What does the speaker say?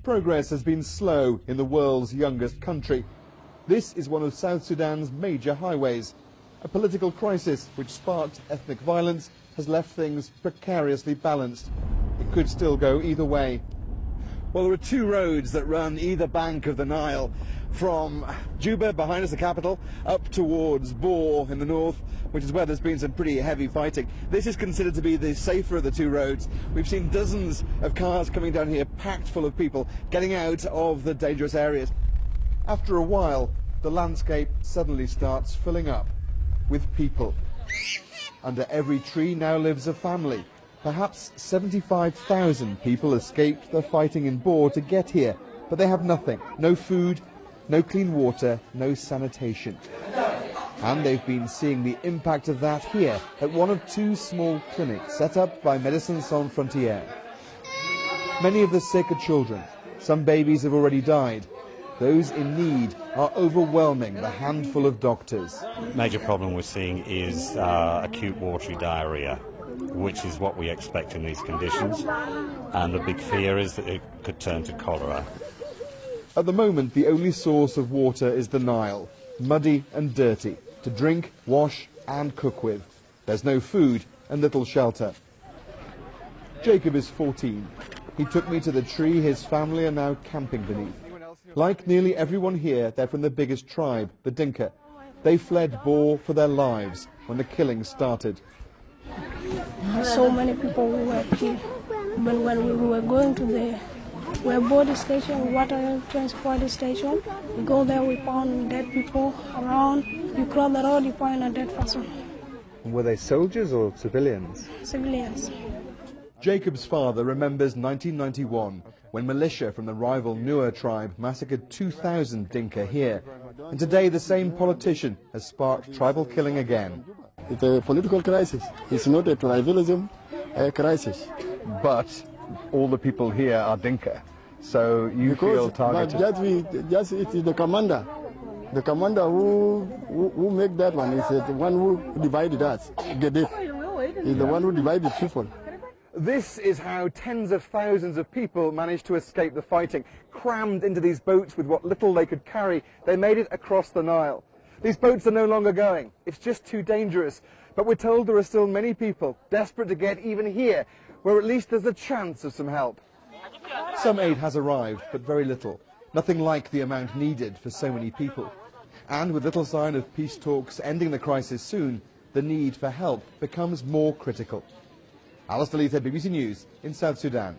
Progress has been slow in the world's youngest country. This is one of South Sudan's major highways. A political crisis which sparked ethnic violence has left things precariously balanced. It could still go either way. Well, there are two roads that run either bank of the Nile, from Juba, behind us, the capital, up towards Bor in the north, which is where there's been some pretty heavy fighting. This is considered to be the safer of the two roads. We've seen dozens of cars coming down here, packed full of people, getting out of the dangerous areas. After a while, the landscape suddenly starts filling up with people. Under every tree now lives a family. Perhaps 75,000 people escaped the fighting in Bor to get here, but they have nothing. No food, no clean water, no sanitation. And they've been seeing the impact of that here at one of two small clinics set up by Médecins Sans Frontières. Many of the sick are children. Some babies have already died. Those in need are overwhelming the handful of doctors. Major problem we're seeing is acute watery diarrhea, which is what we expect in these conditions, and the big fear is that it could turn to cholera. At the moment, the only source of water is the Nile, muddy and dirty, to drink, wash and cook with. There's no food and little shelter. Jacob is 14. He took me to the tree his family are now camping beneath. Like nearly everyone here, they're from the biggest tribe, the Dinka. They fled Bor for their lives when the killing started. So many people were killed. But when we were going to the border station, water transport station, we go there, we found dead people around. You cross the road, you find a dead person. Were they soldiers or civilians? Civilians. Jacob's father remembers 1991, when militia from the rival Nuer tribe massacred 2,000 Dinka here. And today the same politician has sparked tribal killing again. It's a political crisis. It's not a tribalism crisis. But all the people here are Dinka, so you feel targeted. Just it is the commander. The commander who make that one is the one who divided us. Gaddafi is the one who divided people. This is how tens of thousands of people managed to escape the fighting. Crammed into these boats with what little they could carry, they made it across the Nile. These boats are no longer going. It's just too dangerous. But we're told there are still many people desperate to get even here, where at least there's a chance of some help. Some aid has arrived, but very little. Nothing like the amount needed for so many people. And with little sign of peace talks ending the crisis soon, the need for help becomes more critical. Alistair Leithead, BBC News in South Sudan.